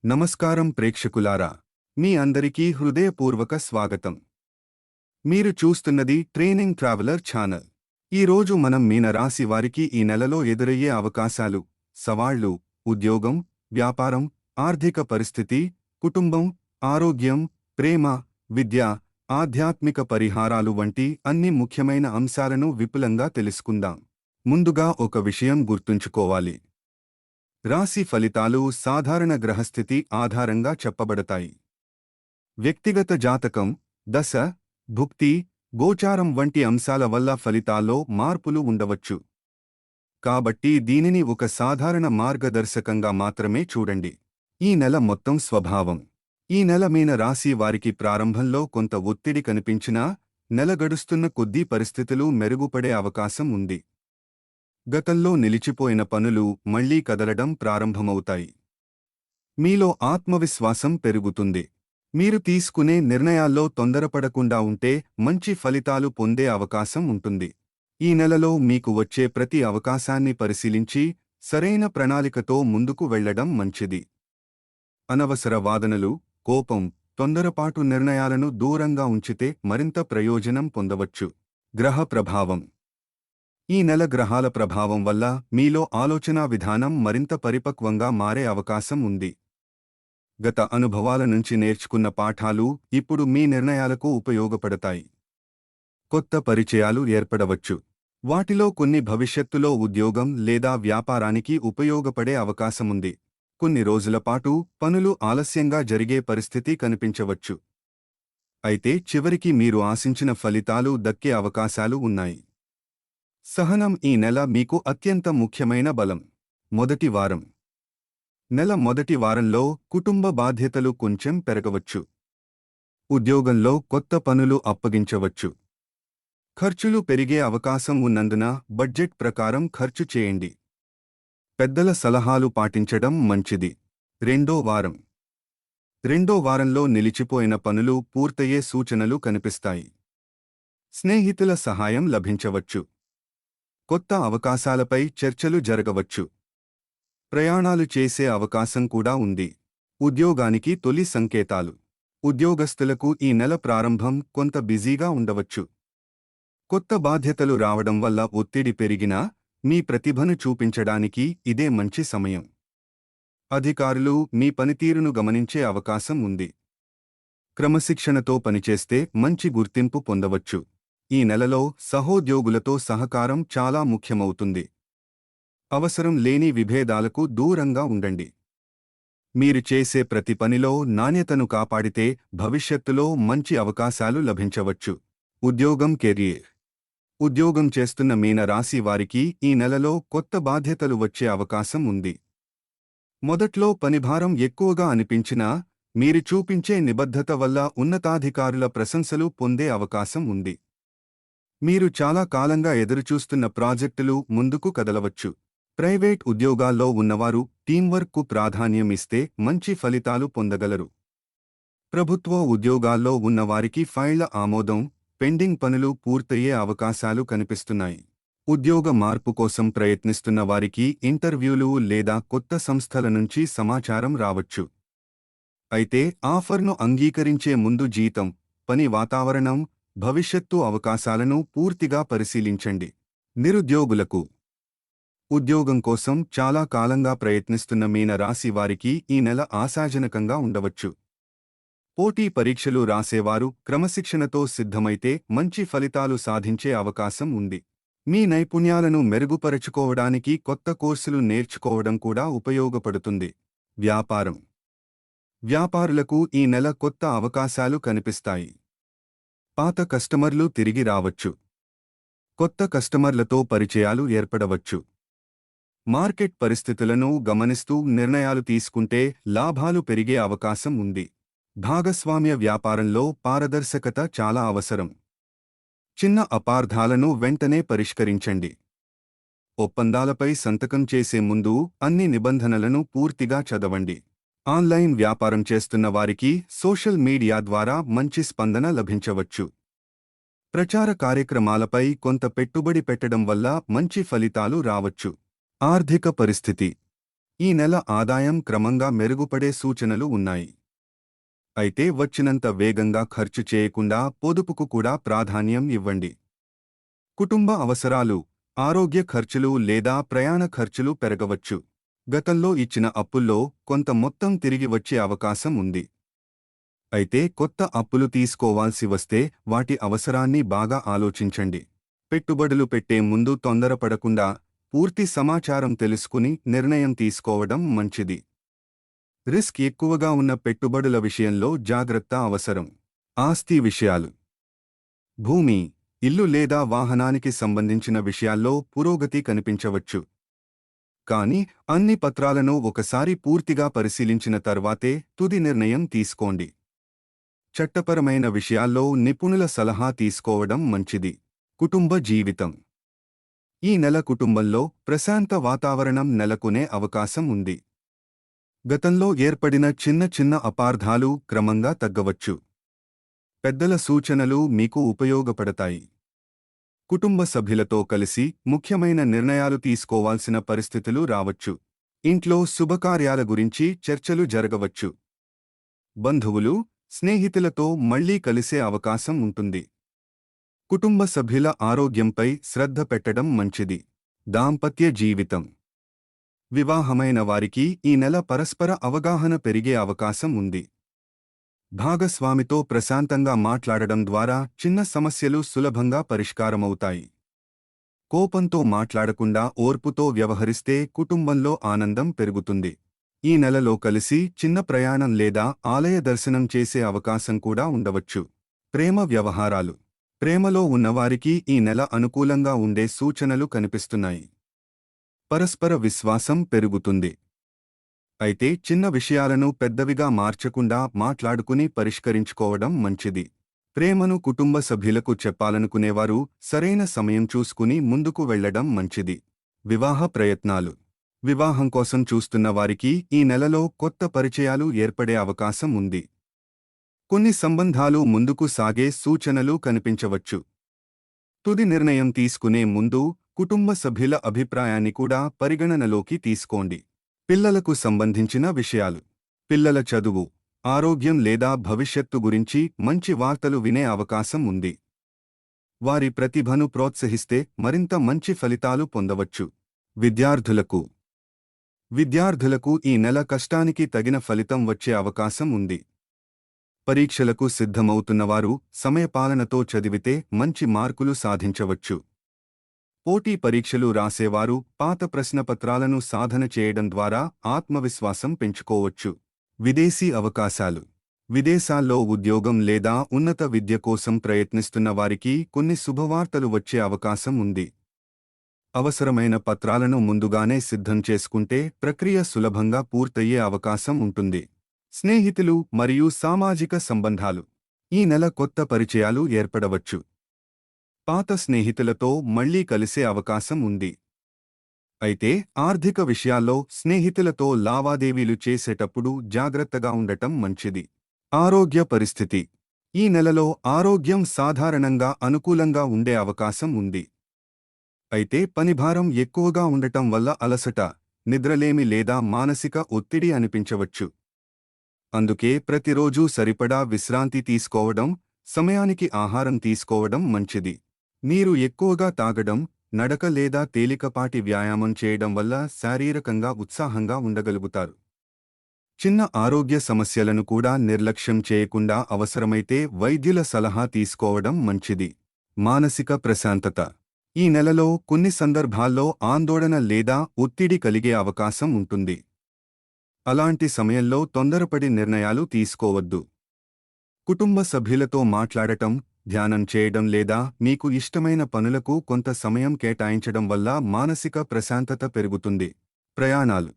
నమస్కారం ప్రేక్షకులారా, మీ అందరికీ హృదయపూర్వక స్వాగతం. మీరు చూస్తున్నది ట్రైనింగ్ ట్రావెలర్ ఛానల్. ఈరోజు మనం మీనరాశి వారికి ఈ నెలలో ఎదురయ్యే అవకాశాలు, సవాళ్లు, ఉద్యోగం, వ్యాపారం, ఆర్థిక పరిస్థితి, కుటుంబం, ఆరోగ్యం, ప్రేమ, విద్య, ఆధ్యాత్మిక పరిహారాలు వంటి అన్ని ముఖ్యమైన అంశాలను విపులంగా తెలుసుకుందాం. ముందుగా ఒక విషయం గుర్తుంచుకోవాలి. రాశి ఫలితాలు సాధారణ గ్రహస్థితి ఆధారంగా చెప్పబడతాయి. వ్యక్తిగత జాతకం, దశ, భుక్తి, గోచారం వంటి అంశాల వల్ల ఫలితాల్లో మార్పులు ఉండవచ్చు. కాబట్టి దీనిని ఒక సాధారణ మార్గదర్శకంగా మాత్రమే చూడండి. ఈ నెల మొత్తం స్వభావం. ఈ నెల మీన రాశి వారికి ప్రారంభంలో కొంత ఒత్తిడి కనిపించినా, నెల గడుస్తున్న కొద్దీ పరిస్థితులు మెరుగుపడే అవకాశం ఉంది. గతంలో నిలిచిపోయిన పనులు మళ్లీ కదలడం ప్రారంభమవుతాయి. మీలో ఆత్మవిశ్వాసం పెరుగుతుంది. మీరు తీసుకునే నిర్ణయాల్లో తొందరపడకుండా ఉంటే మంచి ఫలితాలు పొందే అవకాశం ఉంటుంది. ఈ నెలలో మీకు వచ్చే ప్రతి అవకాశాన్ని పరిశీలించి సరైన ప్రణాళికతో ముందుకు వెళ్లడం మంచిది. అనవసర వాదనలు, కోపం, తొందరపాటు నిర్ణయాలను దూరంగా ఉంచితే మరింత ప్రయోజనం పొందవచ్చు. గ్రహ ప్రభావం. ఈ నెల గ్రహాల ప్రభావం వల్ల మీలో ఆలోచనా విధానం మరింత పరిపక్వంగా మారే అవకాశం ఉంది. గత అనుభవాల నుంచి నేర్చుకున్న పాఠాలు ఇప్పుడు మీ నిర్ణయాలకు ఉపయోగపడతాయి. కొత్త పరిచయాలు ఏర్పడవచ్చు. వాటిలో కొన్ని భవిష్యత్తులో ఉద్యోగం లేదా వ్యాపారానికి ఉపయోగపడే అవకాశముంది. కొన్ని రోజుల పాటు పనులు ఆలస్యంగా జరిగే పరిస్థితి కనిపించవచ్చు. అయితే చివరికి మీరు ఆశించిన ఫలితాలు దక్కే అవకాశాలు ఉన్నాయి. సహనం ఈ నెల మీకు అత్యంత ముఖ్యమైన బలం. మొదటి వారం. నెల మొదటి వారంలో కుటుంబ బాధ్యతలు కొంచెం పెరగవచ్చు. ఉద్యోగంలో కొత్త పనులు అప్పగించవచ్చు. ఖర్చులు పెరిగే అవకాశం ఉన్నందున బడ్జెట్ ప్రకారం ఖర్చు చేయండి. పెద్దల సలహాలు పాటించడం మంచిది. రెండో వారం. రెండో వారంలో నిలిచిపోయిన పనులు పూర్తయ్యే సూచనలు కనిపిస్తాయి. స్నేహితుల సహాయం లభించవచ్చు. కొత్త అవకాశాలపై చర్చలు జరగవచ్చు. ప్రయాణాలు చేసే అవకాశం కూడా ఉంది. ఉద్యోగానికి తొలి సంకేతాలు. ఉద్యోగస్తులకు ఈ నెల ప్రారంభం కొంత బిజీగా ఉండవచ్చు. కొత్త బాధ్యతలు రావడం వల్ల ఒత్తిడి పెరిగినా మీ ప్రతిభను చూపించడానికి ఇదే మంచి సమయం. అధికారులు మీ పనితీరును గమనించే అవకాశం ఉంది. క్రమశిక్షణతో పనిచేస్తే మంచి గుర్తింపు పొందవచ్చు. ఈ నెలలో సహోద్యోగులతో సహకారం చాలా ముఖ్యమవుతుంది. అవసరం లేని విభేదాలకు దూరంగా ఉండండి. మీరు చేసే ప్రతి పనిలో నాణ్యతను కాపాడితే భవిష్యత్తులో మంచి అవకాశాలు లభించవచ్చు. ఉద్యోగం, కెరీర్. ఉద్యోగం చేస్తున్న మీన రాశి వారికి ఈ నెలలో కొత్త బాధ్యతలు వచ్చే అవకాశం ఉంది. మొదట్లో పనిభారం ఎక్కువగా అనిపించినా మీరు చూపించే నిబద్ధత వల్ల ఉన్నతాధికారుల ప్రశంసలు పొందే అవకాశం ఉంది. మీరు చాలా కాలంగా ఎదురుచూస్తున్న ప్రాజెక్టులు ముందుకు కదలవచ్చు. ప్రైవేట్ ఉద్యోగాల్లో ఉన్నవారు టీంవర్క్కు ప్రాధాన్యం ఇస్తే మంచి ఫలితాలు పొందగలరు. ప్రభుత్వ ఉద్యోగాల్లో ఉన్నవారికి ఫైళ్ల ఆమోదం, పెండింగ్ పనులు పూర్తయ్యే అవకాశాలు కనిపిస్తున్నాయి. ఉద్యోగ మార్పు కోసం ప్రయత్నిస్తున్న వారికి ఇంటర్వ్యూలు లేదా కొత్త సంస్థల నుంచి సమాచారం రావచ్చు. అయితే ఆఫర్ను అంగీకరించే ముందు జీతం, పని వాతావరణం, భవిష్యత్తు అవకాశాలను పూర్తిగా పరిశీలించండి. నిరుద్యోగులకు. ఉద్యోగం కోసం చాలా కాలంగా ప్రయత్నిస్తున్న మీన రాశి వారికి ఈ నెల ఆశాజనకంగా ఉండవచ్చు. పోటీ పరీక్షలు రాసేవారు క్రమశిక్షణతో సిద్ధమైతే మంచి ఫలితాలు సాధించే అవకాశం ఉంది. మీ నైపుణ్యాలను మెరుగుపరచుకోవడానికి కొత్త కోర్సులు నేర్చుకోవడం కూడా ఉపయోగపడుతుంది. వ్యాపారం. వ్యాపారులకు ఈ నెల కొత్త అవకాశాలు కనిపిస్తాయి. పాత కస్టమర్లు తిరిగి రావచ్చు. కొత్త కస్టమర్లతో పరిచయాలు ఏర్పడవచ్చు. మార్కెట్ పరిస్థితులను గమనిస్తూ నిర్ణయాలు తీసుకుంటే లాభాలు పెరిగే అవకాశం ఉంది. భాగస్వామ్య వ్యాపారంలో పారదర్శకత చాలా అవసరం. చిన్న అపార్థాలను వెంటనే పరిష్కరించండి. ఒప్పందాలపై సంతకం చేసే ముందు అన్ని నిబంధనలను పూర్తిగా చదవండి. ఆన్లైన్ వ్యాపారం చేస్తున్న వారికి సోషల్ మీడియా ద్వారా మంచి స్పందన లభించవచ్చు. ప్రచార కార్యక్రమాలపై కొంత పెట్టుబడి పెట్టడం వల్ల మంచి ఫలితాలు రావచ్చు. ఆర్థిక పరిస్థితి. ఈ నెల ఆదాయం క్రమంగా మెరుగుపడే సూచనలు ఉన్నాయి. అయితే వచ్చినంత వేగంగా ఖర్చు చేయకుండా పొదుపుకు కూడా ప్రాధాన్యం ఇవ్వండి. కుటుంబ అవసరాలు, ఆరోగ్య ఖర్చులు లేదా ప్రయాణ ఖర్చులు పెరగవచ్చు. గతంలో ఇచ్చిన అప్పుల్లో కొంత మొత్తం తిరిగి వచ్చే అవకాశం ఉంది. అయితే కొత్త అప్పులు తీసుకోవాల్సి వస్తే వాటి అవసరాన్ని బాగా ఆలోచించండి. పెట్టుబడులు పెట్టే ముందు తొందరపడకుండా పూర్తి సమాచారం తెలుసుకుని నిర్ణయం తీసుకోవడం మంచిది. రిస్క్ ఎక్కువగా ఉన్న పెట్టుబడుల విషయంలో జాగ్రత్త అవసరం. ఆస్తి విషయాలు, భూమి, ఇల్లు లేదా వాహనానికి సంబంధించిన విషయాల్లో పురోగతి కనిపించవచ్చు. కానీ అన్ని పత్రాలను ఒకసారి పూర్తిగా పరిశీలించిన తర్వాతే తుది నిర్ణయం తీసుకోండి. చట్టపరమైన విషయాల్లో నిపుణుల సలహా తీసుకోవడం మంచిది. కుటుంబ జీవితం. ఈ నెల కుటుంబంలో ప్రశాంత వాతావరణం నెలకొనే అవకాశం ఉంది. గతంలో ఏర్పడిన చిన్న చిన్న అపార్థాలు క్రమంగా తగ్గవచ్చు. పెద్దల సూచనలు మీకు ఉపయోగపడతాయి. కుటుంబ సభ్యులతో కలిసి ముఖ్యమైన నిర్ణయాలు తీసుకోవాల్సిన పరిస్థితులు రావచ్చు. ఇంట్లో శుభకార్యాల గురించి చర్చలు జరగవచ్చు. బంధువులు, స్నేహితులతో మళ్లీ కలిసే అవకాశం ఉంటుంది. కుటుంబ సభ్యుల ఆరోగ్యంపై శ్రద్ధ పెట్టడం మంచిది. దాంపత్య జీవితం. వివాహమైన వారికి ఈ నెల పరస్పర అవగాహన పెరిగే అవకాశం ఉంది. భాగస్వామితో ప్రశాంతంగా మాట్లాడడం ద్వారా చిన్న సమస్యలు సులభంగా పరిష్కారమవుతాయి. కోపంతో మాట్లాడకుండా ఓర్పుతో వ్యవహరిస్తే కుటుంబంలో ఆనందం పెరుగుతుంది. ఈ నెలలో కలిసి చిన్న ప్రయాణం లేదా ఆలయ దర్శనం చేసే అవకాశం కూడా ఉండవచ్చు. ప్రేమ వ్యవహారాలు. ప్రేమలో ఉన్నవారికి ఈ నెల అనుకూలంగా ఉండే సూచనలు కనిపిస్తున్నాయి. పరస్పర విశ్వాసం పెరుగుతుంది. అయితే చిన్న విషయాలను పెద్దవిగా మార్చకుండా మాట్లాడుకుని పరిష్కరించుకోవడం మంచిది. ప్రేమను కుటుంబ సభ్యులకు చెప్పాలనుకునేవారు సరైన సమయం చూసుకుని ముందుకు వెళ్లడం మంచిది. వివాహ ప్రయత్నాలు. వివాహం కోసం చూస్తున్న వారికి ఈ నెలలో కొత్త పరిచయాలు ఏర్పడే అవకాశం ఉంది. కొన్ని సంబంధాలు ముందుకు సాగే సూచనలు కనిపించవచ్చు. తుది నిర్ణయం తీసుకునే ముందు కుటుంబ సభ్యుల అభిప్రాయాన్ని కూడా పరిగణనలోకి తీసుకోండి. పిల్లలకు సంబంధించిన విషయాలు. పిల్లల చదువు, ఆరోగ్యం లేదా భవిష్యత్తు గురించి మంచి వార్తలు వినే అవకాశం ఉంది. వారి ప్రతిభను ప్రోత్సహిస్తే మరింత మంచి ఫలితాలు పొందవచ్చు. విద్యార్థులకు ఈ నెల కష్టానికి తగిన ఫలితం వచ్చే అవకాశం ఉంది. పరీక్షలకు సిద్ధమవుతున్నవారు సమయపాలనతో చదివితే మంచి మార్కులు సాధించవచ్చు. పోటీ పరీక్షలు రాసేవారు పాత ప్రశ్నపత్రాలను సాధన చేయడం ద్వారా ఆత్మవిశ్వాసం పెంచుకోవచ్చు. విదేశీ అవకాశాలు. విదేశాల్లో ఉద్యోగం లేదా ఉన్నత విద్య కోసం ప్రయత్నిస్తున్న వారికి కొన్ని శుభవార్తలు వచ్చే అవకాశం ఉంది. అవసరమైన పత్రాలను ముందుగానే సిద్ధం చేసుకుంటే ప్రక్రియ సులభంగా పూర్తయ్యే అవకాశం ఉంటుంది. స్నేహితులు మరియు సామాజిక సంబంధాలు. ఈ నెల కొత్త పరిచయాలు ఏర్పడవచ్చు. పాత స్నేహితులతో మళ్లీ కలిసే అవకాశం ఉంది. అయితే ఆర్థిక విషయాల్లో స్నేహితులతో లావాదేవీలు చేసేటప్పుడు జాగ్రత్తగా ఉండటం మంచిది. ఆరోగ్య పరిస్థితి. ఈ నెలలో ఆరోగ్యం సాధారణంగా అనుకూలంగా ఉండే అవకాశం ఉంది. అయితే పనిభారం ఎక్కువగా ఉండటం వల్ల అలసట, నిద్రలేమి లేదా మానసిక ఒత్తిడి అనిపించవచ్చు. అందుకే ప్రతిరోజూ సరిపడా విశ్రాంతి తీసుకోవడం, సమయానికి ఆహారం తీసుకోవడం మంచిది. నీరు ఎక్కువగా తాగడం, నడక లేదా తేలికపాటి వ్యాయామం చేయడం వల్ల శారీరకంగా ఉత్సాహంగా ఉండగలుగుతారు. చిన్న ఆరోగ్య సమస్యలను కూడా నిర్లక్ష్యం చేయకుండా అవసరమైతే వైద్యుల సలహా తీసుకోవడం మంచిది. మానసిక ప్రశాంతత. ఈ నెలలో కొన్ని సందర్భాల్లో ఆందోళన లేదా ఒత్తిడి కలిగే అవకాశం ఉంటుంది. అలాంటి సమయంలో తొందరపడి నిర్ణయాలు తీసుకోవద్దు. కుటుంబ సభ్యులతో మాట్లాడటం, ధ్యానం చేయడం లేదా మీకు ఇష్టమైన పనులకు కొంత సమయం కేటాయించడం వల్ల మానసిక ప్రశాంతత పెరుగుతుంది. ప్రయాణాలు.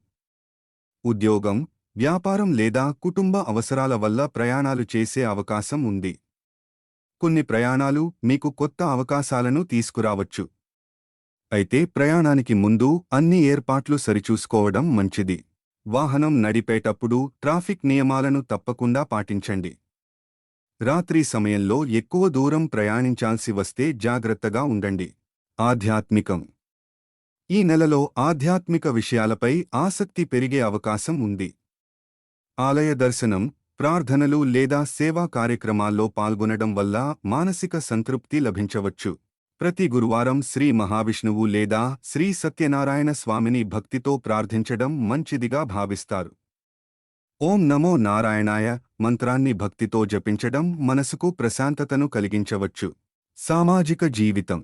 ఉద్యోగం, వ్యాపారం లేదా కుటుంబ అవసరాల వల్ల ప్రయాణాలు చేసే అవకాశం ఉంది. కొన్ని ప్రయాణాలు మీకు కొత్త అవకాశాలను తీసుకురావచ్చు. అయితే ప్రయాణానికి ముందు అన్ని ఏర్పాట్లు సరిచూసుకోవడం మంచిది. వాహనం నడిపేటప్పుడు ట్రాఫిక్ నియమాలను తప్పకుండా పాటించండి. రాత్రి సమయంలో ఎక్కువ దూరం ప్రయాణించాల్సి వస్తే జాగ్రత్తగా ఉండండి. ఆధ్యాత్మికం. ఈ నెలలో ఆధ్యాత్మిక విషయాలపై ఆసక్తి పెరిగే అవకాశం ఉంది. ఆలయ దర్శనం, ప్రార్థనలు లేదా సేవా కార్యక్రమాల్లో పాల్గొనడం వల్ల మానసిక సంతృప్తి లభించవచ్చు. ప్రతి గురువారం శ్రీ మహావిష్ణువు లేదా శ్రీ సత్యనారాయణ స్వామిని భక్తితో ప్రార్థించడం మంచిదిగా భావిస్తారు. ఓం నమో నారాయణాయ మంత్రాన్ని భక్తితో జపించడం మనసుకు ప్రశాంతతను కలిగించవచ్చు. సామాజిక జీవితం.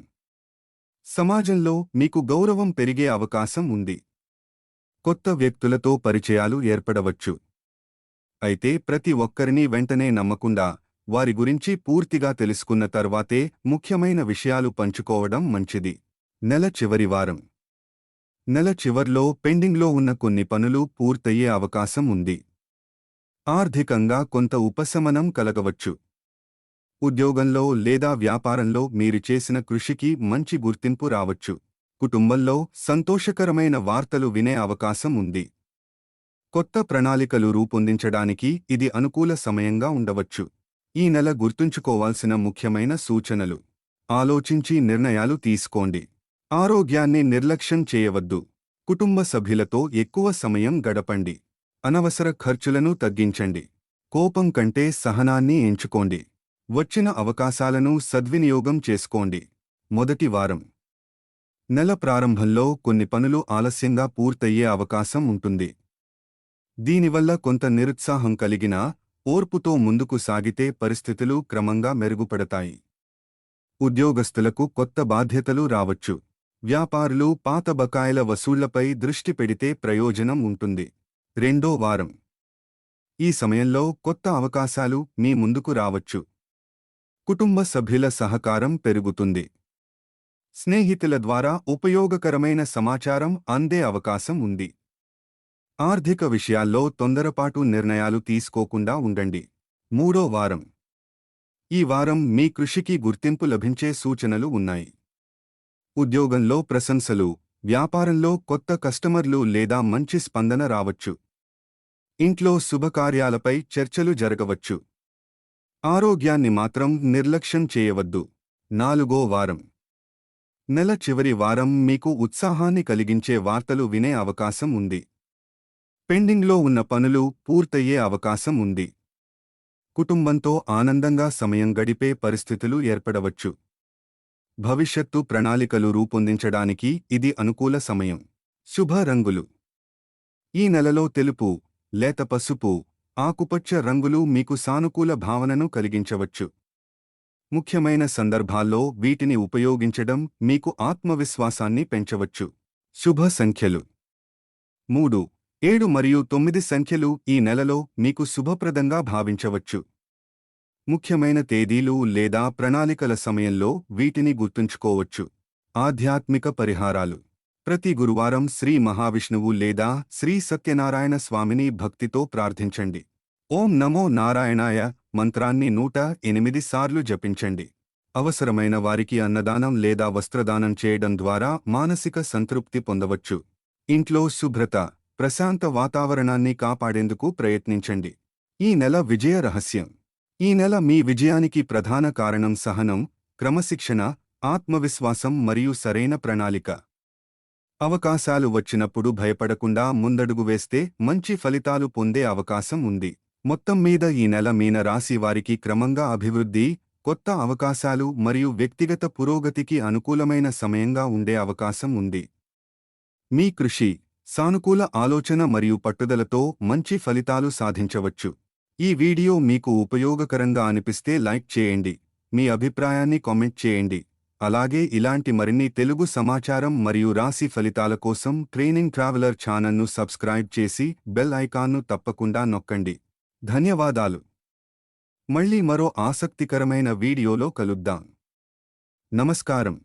సమాజంలో మీకు గౌరవం పెరిగే అవకాశం ఉంది. కొత్త వ్యక్తులతో పరిచయాలు ఏర్పడవచ్చు. అయితే ప్రతి ఒక్కరినీ వెంటనే నమ్మకుండా వారి గురించి పూర్తిగా తెలుసుకున్న తర్వాతే ముఖ్యమైన విషయాలు పంచుకోవడం మంచిది. నెల చివరి వారం. నెల చివర్లో పెండింగ్లో ఉన్న కొన్ని పనులు పూర్తయ్యే అవకాశం ఉంది. ఆర్థికంగా కొంత ఉపశమనం కలగవచ్చు. ఉద్యోగంలో లేదా వ్యాపారంలో మీరు చేసిన కృషికి మంచి గుర్తింపు రావచ్చు. కుటుంబంలో సంతోషకరమైన వార్తలు వినే అవకాశం ఉంది. కొత్త ప్రణాళికలు రూపొందించడానికి ఇది అనుకూల సమయంగా ఉండవచ్చు. ఈ నెల గుర్తుంచుకోవాల్సిన ముఖ్యమైన సూచనలు. ఆలోచించి నిర్ణయాలు తీసుకోండి. ఆరోగ్యాన్ని నిర్లక్ష్యం చేయవద్దు. కుటుంబ సభ్యులతో ఎక్కువ సమయం గడపండి. అనవసర ఖర్చులను తగ్గించండి. కోపం కంటే సహనాన్ని ఎంచుకోండి. వచ్చిన అవకాశాలను సద్వినియోగం చేసుకోండి. మొదటి వారం. నెల ప్రారంభంలో కొన్ని పనులు ఆలస్యంగా పూర్తయ్యే అవకాశం ఉంటుంది. దీనివల్ల కొంత నిరుత్సాహం కలిగినా ఓర్పుతో ముందుకు సాగితే పరిస్థితులు క్రమంగా మెరుగుపడతాయి. ఉద్యోగస్తులకు కొత్త బాధ్యతలు రావచ్చు. వ్యాపారులు పాత బకాయిల వసూళ్లపై దృష్టి పెడితే ప్రయోజనం ఉంటుంది. రెండో వారం. ఈ సమయంలో కొత్త అవకాశాలు మీ ముందుకు రావచ్చు. కుటుంబ సభ్యుల సహకారం పెరుగుతుంది. స్నేహితుల ద్వారా ఉపయోగకరమైన సమాచారం అందే అవకాశం ఉంది. ఆర్థిక విషయాల్లో తొందరపాటు నిర్ణయాలు తీసుకోకుండా ఉండండి. మూడో వారం. ఈ వారం మీ కృషికి గుర్తింపు లభించే సూచనలు ఉన్నాయి. ఉద్యోగంలో ప్రశంసలు, వ్యాపారంలో కొత్త కస్టమర్లు లేదా మంచి స్పందన రావచ్చు. ఇంట్లో శుభకార్యాలపై చర్చలు జరగవచ్చు. ఆరోగ్యాన్ని మాత్రం నిర్లక్ష్యం చేయవద్దు. నాలుగో వారం. నెల చివరి వారం మీకు ఉత్సాహాన్ని కలిగించే వార్తలు వినే అవకాశం ఉంది. పెండింగ్లో ఉన్న పనులు పూర్తయ్యే అవకాశం ఉంది. కుటుంబంతో ఆనందంగా సమయం గడిపే పరిస్థితులు ఏర్పడవచ్చు. భవిష్యత్తు ప్రణాళికలు రూపొందించడానికి ఇది అనుకూల సమయం. శుభ రంగులు. ఈ నెలలో తెలుపు, లేత పసుపు, ఆకుపచ్చ రంగులు మీకు సానుకూల భావనను కలిగించవచ్చు. ముఖ్యమైన సందర్భాల్లో వీటిని ఉపయోగించడం మీకు ఆత్మవిశ్వాసాన్ని పెంచవచ్చు. శుభ సంఖ్యలు 3, 7 మరియు 9 సంఖ్యలు ఈ నెలలో మీకు శుభప్రదంగా భావించవచ్చు. ముఖ్యమైన తేదీలు లేదా ప్రణాళికల సమయంలో వీటిని గుర్తుంచుకోవచ్చు. ఆధ్యాత్మిక పరిహారాలు. ప్రతి గురువారం శ్రీ మహావిష్ణువు లేదా శ్రీ సత్యనారాయణ స్వామిని భక్తితో ప్రార్థించండి. ఓం నమో నారాయణాయ మంత్రాన్ని 108 సార్లు జపించండి. అవసరమైన వారికి అన్నదానం లేదా వస్త్రదానం చేయడం ద్వారా మానసిక సంతృప్తి పొందవచ్చు. ఇంట్లో శుభ్రత, ప్రశాంత వాతావరణాన్ని కాపాడేందుకు ప్రయత్నించండి. ఈ నెల విజయ రహస్యం. ఈ నెల మీ విజయానికి ప్రధాన కారణం సహనం, క్రమశిక్షణ, ఆత్మవిశ్వాసం మరియు సరైన ప్రణాళిక. అవకాశాలు వచ్చినప్పుడు భయపడకుండా ముందడుగు వేస్తే మంచి ఫలితాలు పొందే అవకాశం ఉంది. మొత్తం మీద ఈ నెల మీన రాశి వారికి క్రమంగా అభివృద్ధి, కొత్త అవకాశాలు మరియు వ్యక్తిగత పురోగతికి అనుకూలమైన సమయంగా ఉండే అవకాశం ఉంది. మీ కృషి, సానుకూల ఆలోచన మరియు పట్టుదలతో మంచి ఫలితాలు సాధించవచ్చు. ఈ వీడియో మీకు ఉపయోగకరంగా అనిపిస్తే లైక్ చేయండి. మీ అభిప్రాయాన్ని కామెంట్ చేయండి. అలాగే ఇలాంటి మరిన్ని తెలుగు సమాచారం మరియు రాశి ఫలితాల కోసం ట్రైనింగ్ ట్రావెలర్ ఛానల్ను సబ్స్క్రైబ్ చేసి బెల్ ఐకాన్ను తప్పకుండా నొక్కండి. ధన్యవాదాలు. మళ్ళీ మరో ఆసక్తికరమైన వీడియోలో కలుద్దాం. నమస్కారం.